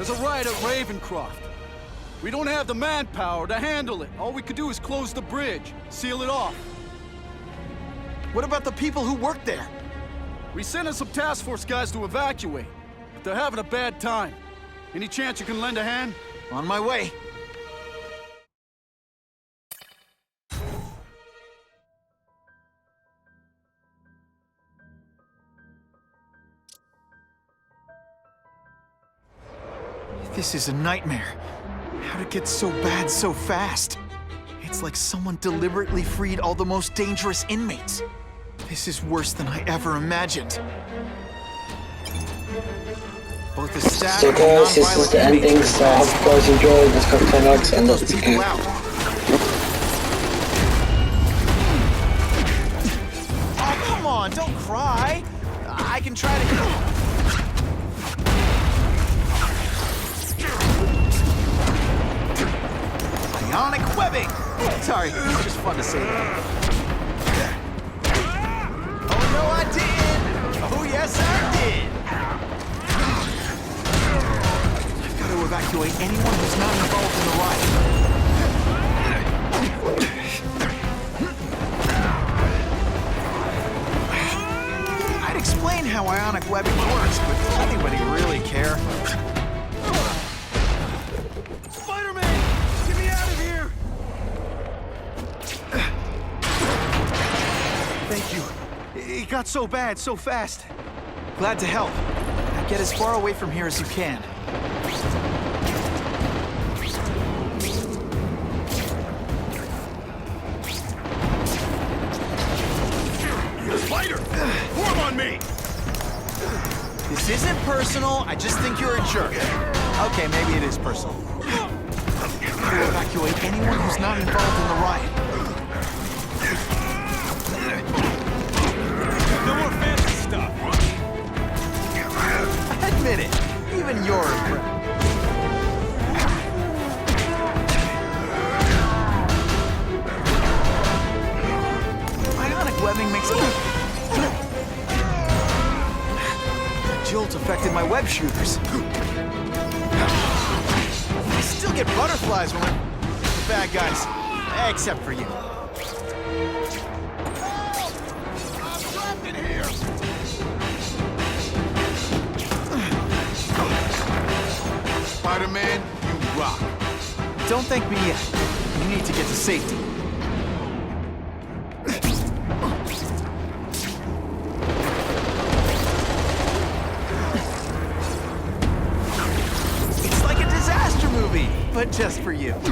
There's a riot at Ravencroft. We don't have the manpower to handle it. All we could do is close the bridge, seal it off. What about the people who work there? We sent in some task force guys to evacuate, but they're having a bad time. Any chance you can lend a hand? On my way. This is a nightmare. How'd it get so bad so fast? It's like someone deliberately freed all the most dangerous inmates. This is worse than I ever imagined. Both the staff So guys, this is the ending, so I hope you guys enjoyed. Let's go 10 likes and let's begin. Oh, come on, don't cry. I can try to... Ionic webbing! Sorry, it's just fun to say that. Oh no, I did! Oh yes, I did! I've got to evacuate anyone who's not involved in the riot. I'd explain how ionic webbing works, but does anybody really care? Thank you. It got so bad, so fast. Glad to help. Now get as far away from here as you can. Spider! Form on me! This isn't personal, I just think you're a jerk. Okay, maybe it is personal. To evacuate anyone who's not involved in the riot. No more fancy stuff! Admit it, even you're impressed. Ionic webbing makes it... Jolt affected my web shooters. I still get butterflies when I'm the bad guys, except for you. I'm trapped in here! Spider-Man, you rock. Don't thank me yet. You need to get to safety. It's like a disaster movie, but just for you. I've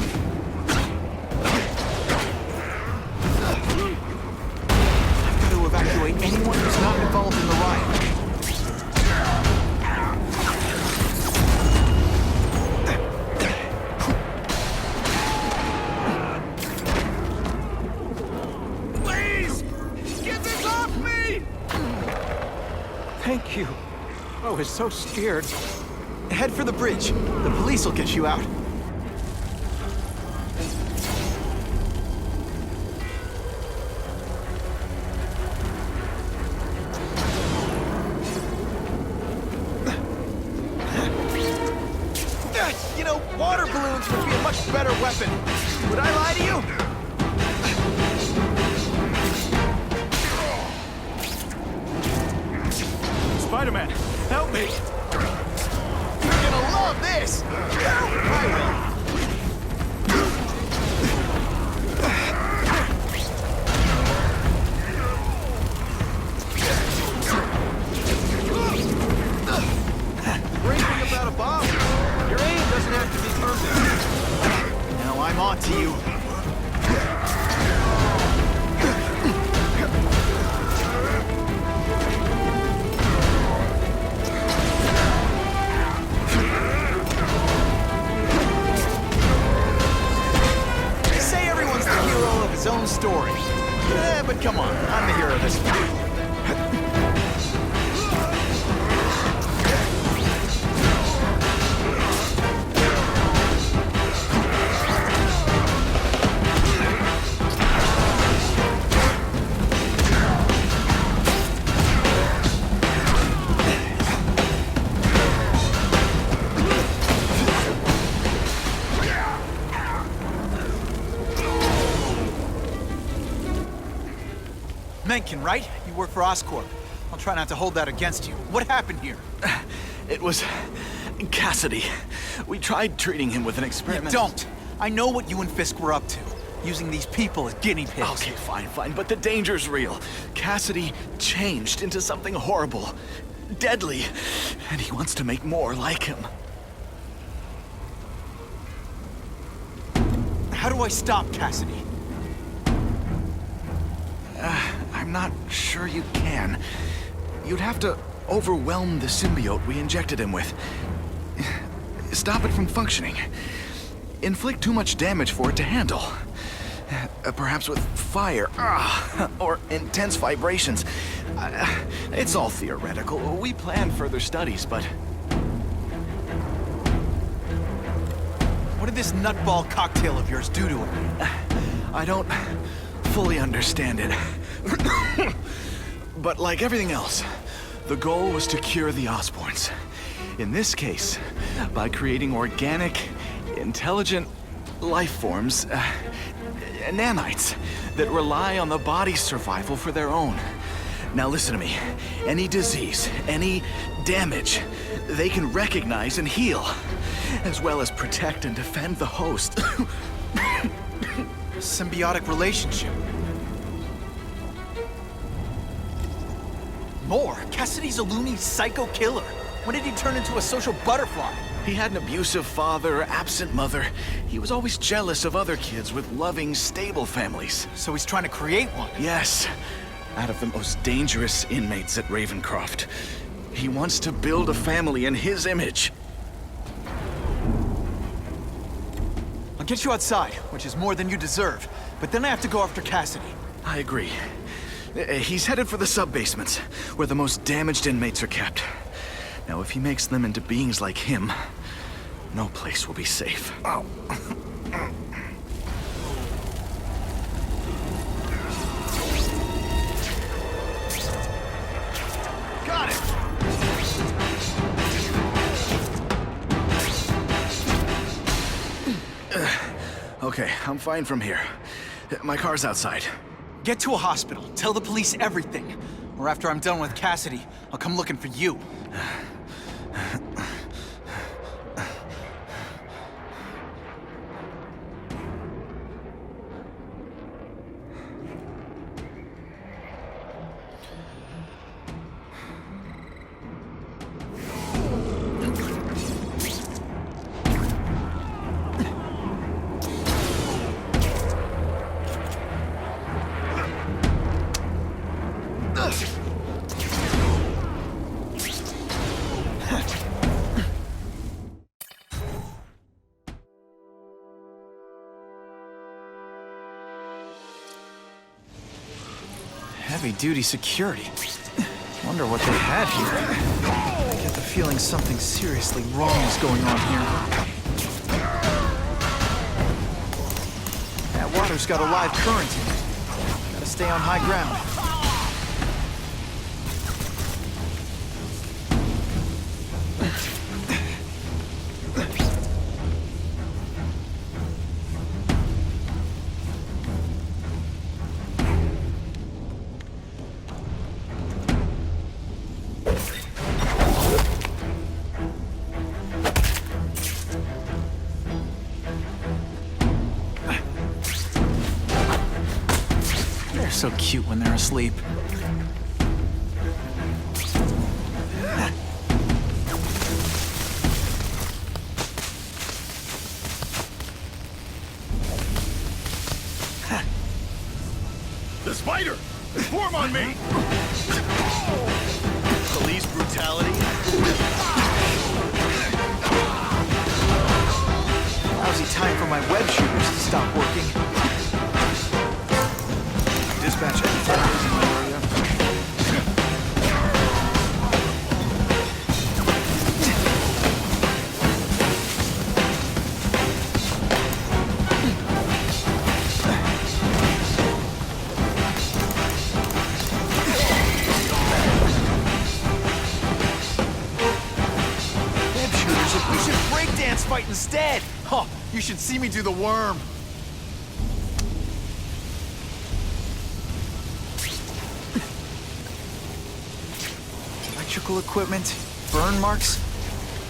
got to evacuate anyone who's not involved in the riot. Thank you. I was so scared. Head for the bridge. The police will get you out. You know, water balloons would be a much better weapon. Would I lie to you? Spider-Man, help me! You're gonna love this! I will. Great thing about a bomb, your aim doesn't have to be perfect. Now I'm on to you. His own story. But come on, I'm the hero of this one. American, right? You work for Oscorp. I'll try not to hold that against you. What happened here? It was Cassidy. We tried treating him with an experiment. You don't. I know what you and Fisk were up to. Using these people as guinea pigs. Okay, fine, but the danger's real. Cassidy changed into something horrible, deadly, and he wants to make more like him. How do I stop Cassidy? I'm not sure you can. You'd have to overwhelm the symbiote we injected him with. Stop it from functioning. Inflict too much damage for it to handle. Perhaps with fire, or intense vibrations. It's all theoretical. We plan further studies, but... What did this nutball cocktail of yours do to him? I don't fully understand it. But like everything else, the goal was to cure the Osborns. In this case, by creating organic, intelligent life forms, nanites, that rely on the body's survival for their own. Now listen to me. Any disease, any damage, they can recognize and heal, as well as protect and defend the host. Symbiotic relationship. More? Cassidy's a loony psycho killer. When did he turn into a social butterfly? He had an abusive father, absent mother. He was always jealous of other kids with loving, stable families. So he's trying to create one? Yes, out of the most dangerous inmates at Ravencroft. He wants to build a family in his image. I'll get you outside, which is more than you deserve. But then I have to go after Cassidy. I agree. He's headed for the sub-basements, where the most damaged inmates are kept. Now, if he makes them into beings like him, no place will be safe. Oh. Got it! Okay, I'm fine from here. My car's outside. Get to a hospital. Tell the police everything. Or after I'm done with Cassidy, I'll come looking for you. Heavy-duty security. Wonder what they had here. I get the feeling something seriously wrong is going on here. That water's got a live current in it. Gotta stay on high ground. So cute when they're asleep. The spider! Form on me! Police brutality? Lousy time for my web shooters to stop working. Dispatch any targets in my area. Web shooters, we should breakdance fight instead. Huh, you should see me do the worm. Electrical equipment, burn marks.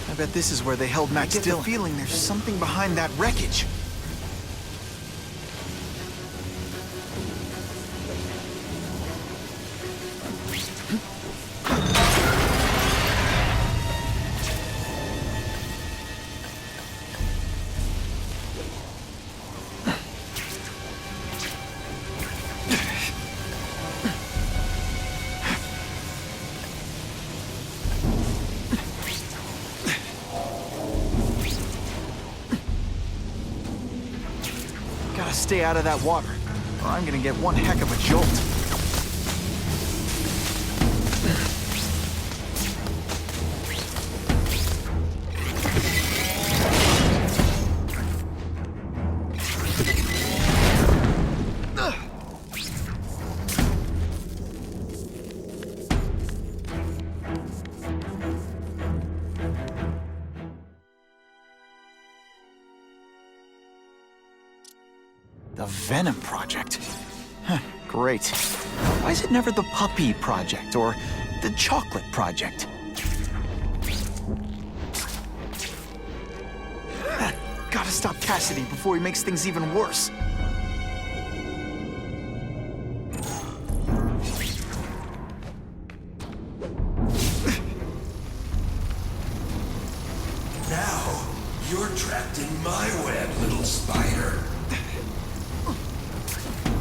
I bet this is where they held Max Dillon. I get the feeling there's something behind that wreckage. Gotta stay out of that water, or I'm gonna get one heck of a jolt. The Venom Project? Huh, great. Why is it never the Puppy Project or the Chocolate Project? Gotta stop Cassidy before he makes things even worse. Now, you're trapped in my web, little spider.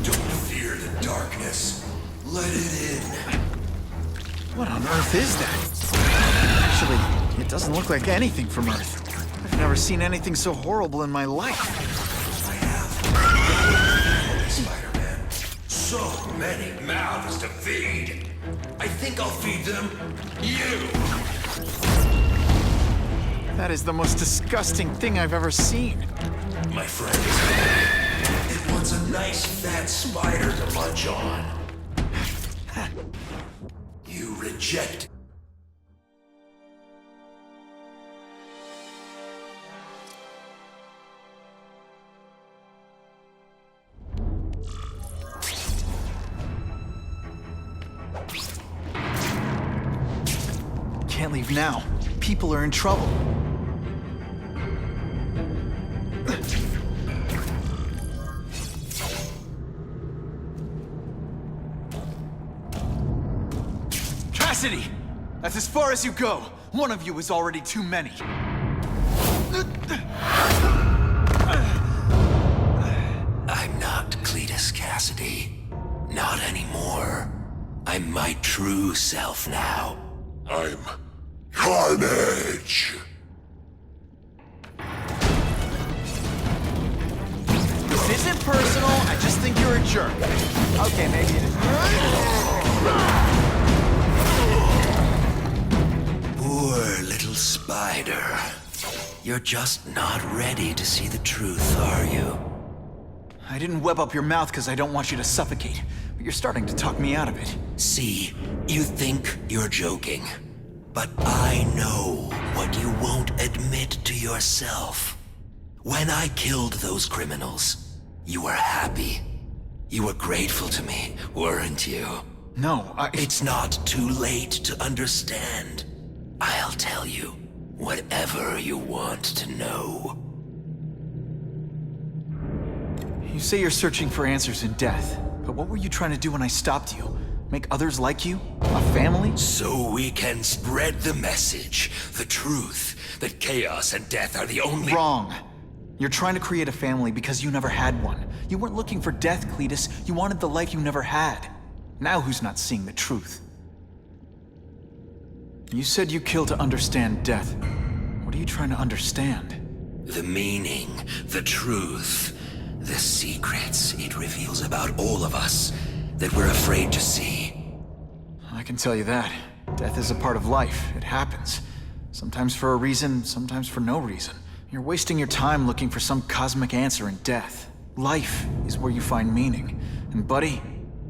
Don't fear the darkness. Let it in. What on earth is that? Actually, it doesn't look like anything from Earth. I've never seen anything so horrible in my life. I have. Spider-Man. So many mouths to feed. I think I'll feed them you. That is the most disgusting thing I've ever seen. My friend, it wants a nice fat spider to munch on. You reject. Can't leave now. People are in trouble. Cassidy! That's as far as you go. One of you is already too many. I'm not Cletus Cassidy. Not anymore. I'm my true self now. I'm Carnage. This isn't personal, I just think you're a jerk. Okay, maybe it is. Poor little spider. You're just not ready to see the truth, are you? I didn't web up your mouth because I don't want you to suffocate, but you're starting to talk me out of it. See, you think you're joking. But I know what you won't admit to yourself. When I killed those criminals, you were happy. You were grateful to me, weren't you? No, It's not too late to understand. I'll tell you whatever you want to know. You say you're searching for answers in death, but what were you trying to do when I stopped you? Make others like you? A family? So we can spread the message, the truth, that chaos and death are the only— Wrong. You're trying to create a family because you never had one. You weren't looking for death, Cletus. You wanted the life you never had. Now who's not seeing the truth? You said you kill to understand death. What are you trying to understand? The meaning, the truth, the secrets it reveals about all of us that we're afraid to see. I can tell you that. Death is a part of life. It happens. Sometimes for a reason, sometimes for no reason. You're wasting your time looking for some cosmic answer in death. Life is where you find meaning. And buddy,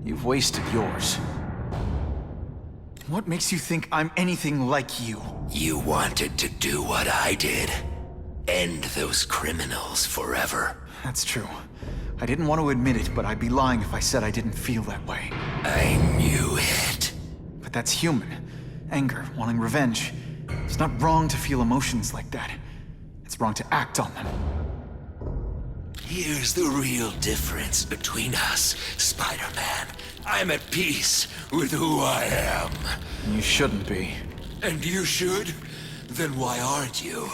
you've wasted yours. What makes you think I'm anything like you? You wanted to do what I did. End those criminals forever. That's true. I didn't want to admit it, but I'd be lying if I said I didn't feel that way. I knew it. But that's human. Anger, wanting revenge. It's not wrong to feel emotions like that. It's wrong to act on them. Here's the real difference between us, Spider-Man. I'm at peace with who I am. You shouldn't be. And you should? Then why aren't you?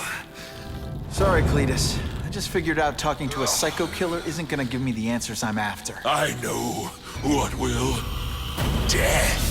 Sorry, Cletus. I just figured out talking to a psycho killer isn't gonna give me the answers I'm after. I know what will. Death.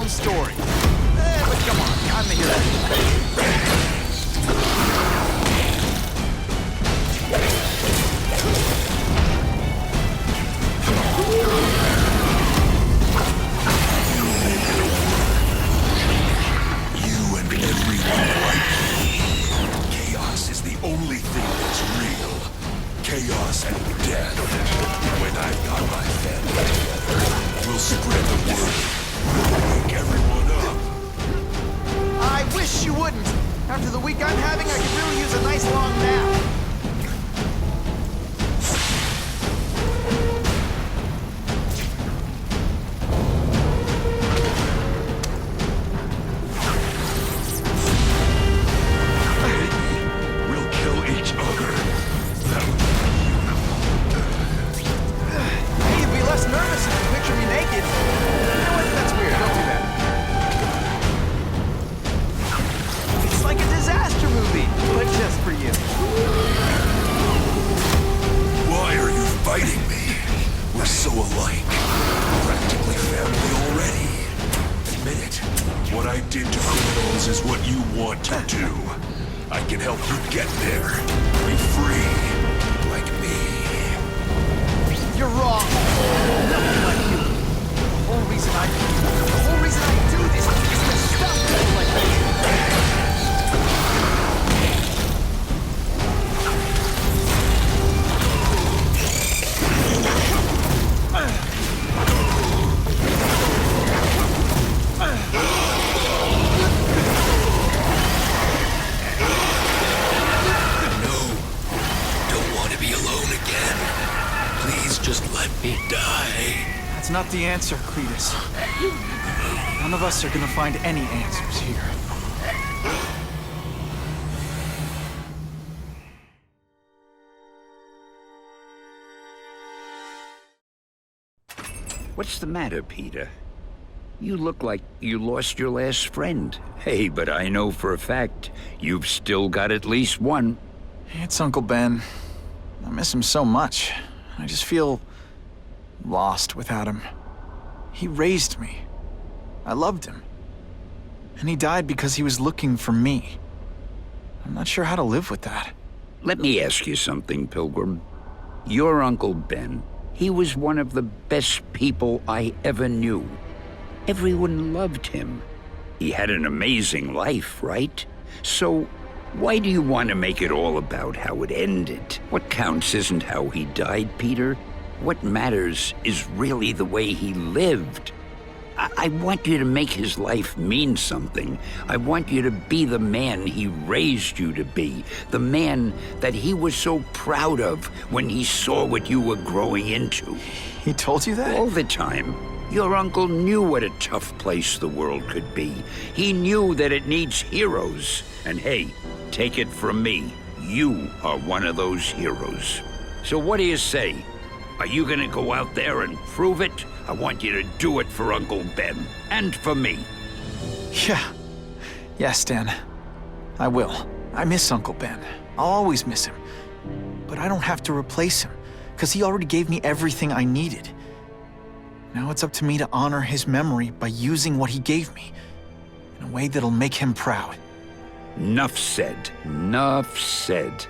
Story. But come on, I'm the hero. You and everyone like me. Chaos is the only thing that's real. Chaos and death. When I've got my family together, we'll spread the word. Wake everyone up. I wish you wouldn't. After the week I'm having, I could really use a nice long nap. We'll kill each other. Hey, you'd be less nervous if you picture me naked. You know what? That's weird. Don't do that. It's like a disaster movie, but just for you. Why are you fighting me? We're so alike. Practically family already. Admit it. What I did to criminals is what you want to do. I can help you get there. Be free. Like me. You're wrong. Nothing like you. The whole reason I do this is to stop people like that. That's not the answer, Cletus. None of us are gonna find any answers here. What's the matter, Peter? You look like you lost your last friend. Hey, but I know for a fact you've still got at least one. It's Uncle Ben. I miss him so much. I just feel lost without him. He raised me. I loved him. And he died because he was looking for me. I'm not sure how to live with that. Let me ask you something, Pilgrim. Your Uncle Ben, he was one of the best people I ever knew. Everyone loved him. He had an amazing life, right? So, why do you want to make it all about how it ended? What counts isn't how he died, Peter. What matters is really the way he lived. I want you to make his life mean something. I want you to be the man he raised you to be. The man that he was so proud of when he saw what you were growing into. He told you that? All the time. Your uncle knew what a tough place the world could be. He knew that it needs heroes. And hey, take it from me, you are one of those heroes. So what do you say? Are you gonna go out there and prove it? I want you to do it for Uncle Ben, and for me. Yeah. Yes, Dan. I will. I miss Uncle Ben. I'll always miss him. But I don't have to replace him, because he already gave me everything I needed. Now it's up to me to honor his memory by using what he gave me in a way that'll make him proud. Nuff said. Nuff said.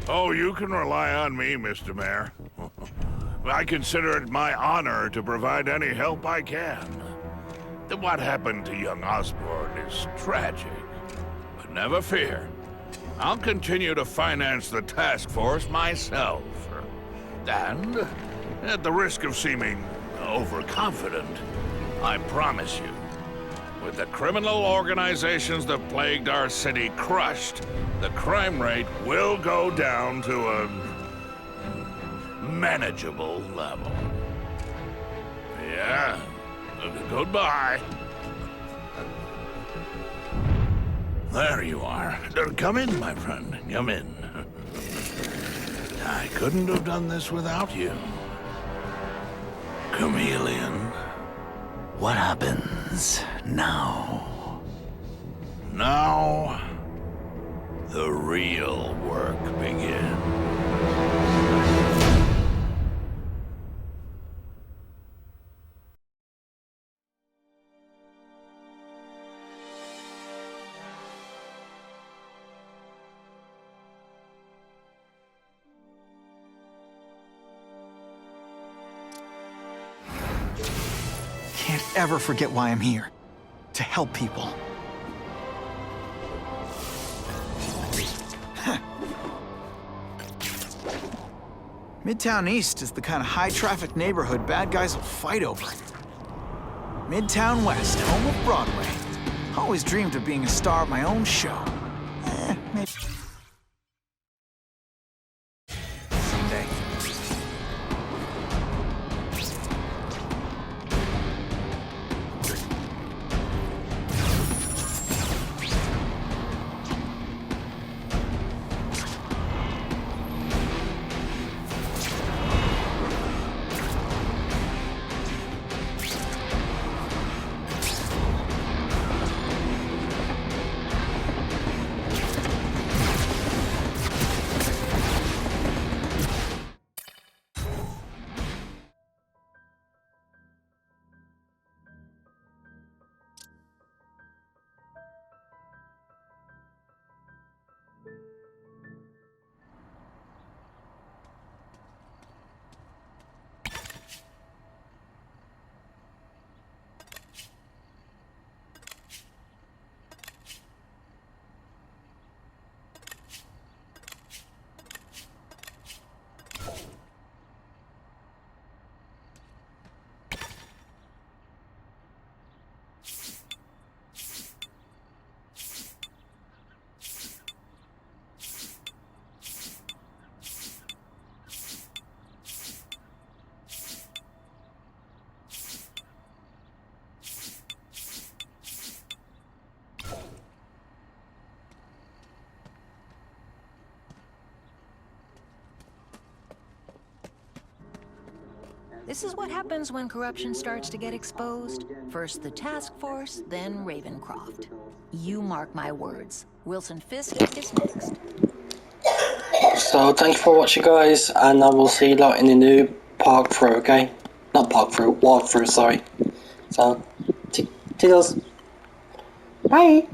Oh, you can rely on me, Mr. Mayor. I consider it my honor to provide any help I can. What happened to young Osborn is tragic, but never fear. I'll continue to finance the task force myself. And, at the risk of seeming overconfident, I promise you, with the criminal organizations that plagued our city crushed, the crime rate will go down to a manageable level. Yeah, goodbye. There you are. Come in, my friend. Come in. I couldn't have done this without you. Chameleon. What happens now? Now, the real work begins. Can't ever forget why I'm here. To help people. Midtown East is the kind of high-traffic neighborhood bad guys will fight over. Midtown West, home of Broadway. Always dreamed of being a star of my own show. Maybe someday. This is what happens when corruption starts to get exposed. First the task force, then Ravencroft. You mark my words. Wilson Fisk is next. So thank you for watching, guys, and I will see you lot in the new park through, okay? Not park through, walk through, sorry. So, toodles. Bye.